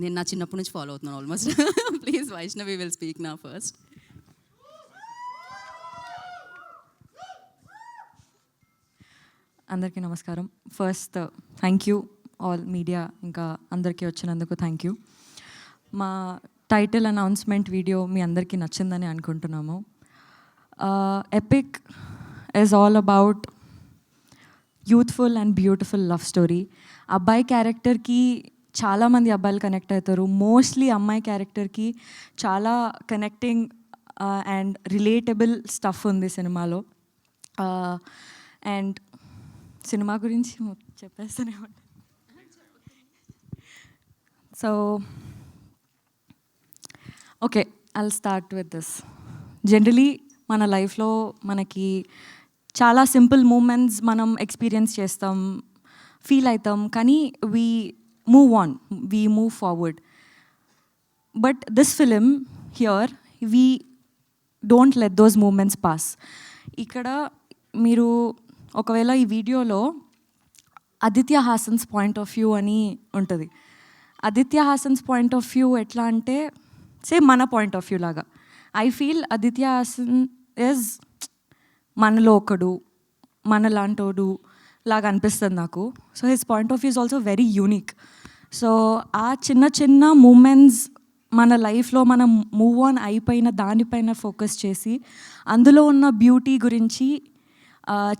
నేను నా చిన్నప్పటి నుంచి ఫాలో అవుతున్నాను almost. Please Vaishnavi will speak నా ఫస్ట్. అందరికీ నమస్కారం. First thank you all media, ఇంకా అందరికీ వచ్చినందుకు థ్యాంక్ యూ. మా టైటిల్ అనౌన్స్మెంట్ వీడియో మీ అందరికీ నచ్చిందని అనుకుంటున్నాము. Epic is all about youthful and beautiful love story. అబ్బాయి క్యారెక్టర్కి చాలామంది అబ్బాయిలు కనెక్ట్ అవుతారు. మోస్ట్లీ అమ్మాయి క్యారెక్టర్కి చాలా కనెక్టింగ్ అండ్ రిలేటబుల్ స్టఫ్ ఉంది సినిమాలో. అండ్ సినిమా గురించి చెప్పేస్తూనే ఉంటాను. So okay, I'll start with this. Generally మన లైఫ్లో మనకి చాలా సింపుల్ మూమెంట్స్ మనం ఎక్స్పీరియన్స్ చేస్తాం, ఫీల్ అవుతాం, కానీ we move on, we move forward. But this film here we don't let those moments pass. ఇక్కడ మీరు ఒకవేళ ఈ వీడియోలో Aditya Haasan's point of view అని ఉంటుంది. Aditya Haasan's point of view ఎట్లా అంటే సేమ్ మన పాయింట్ ఆఫ్ వ్యూ లాగా. I feel Aditya Haasan is మనలో ఒకడు, మనలాంటోడు లాగా అనిపిస్తుంది నాకు. So his point of view is also very unique. So ఆ చిన్న చిన్న మూమెంట్స్ మన లైఫ్లో మనం మూవ్ ఆన్ అయిపోయిన దానిపైన ఫోకస్ చేసి అందులో ఉన్న బ్యూటీ గురించి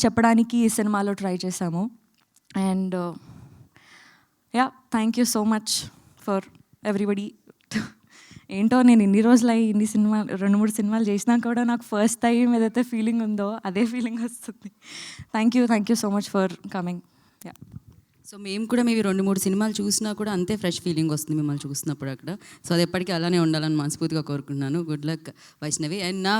చెప్పడానికి ఈ సినిమాలో ట్రై చేశాము. And yeah, thank you so much for everybody. ఏంటో నేను ఇన్ని రోజులు అయ్యి ఇన్ని సినిమాలు 2-3 సినిమాలు చేసినా కూడా నాకు ఫస్ట్ టైం ఏదైతే ఫీలింగ్ ఉందో అదే ఫీలింగ్ వస్తుంది. Thank you so much for coming. Yeah, so మేము కూడా మేము 2-3 సినిమాలు చూసినా కూడా అంతే ఫ్రెష్ ఫీలింగ్ వస్తుంది మిమ్మల్ని చూసినప్పుడు అక్కడ. సో అది ఎప్పటికీ అలానే ఉండాలని మనస్ఫూర్తిగా కోరుకుంటున్నాను. Good luck Vaishnavi. అండ్ నా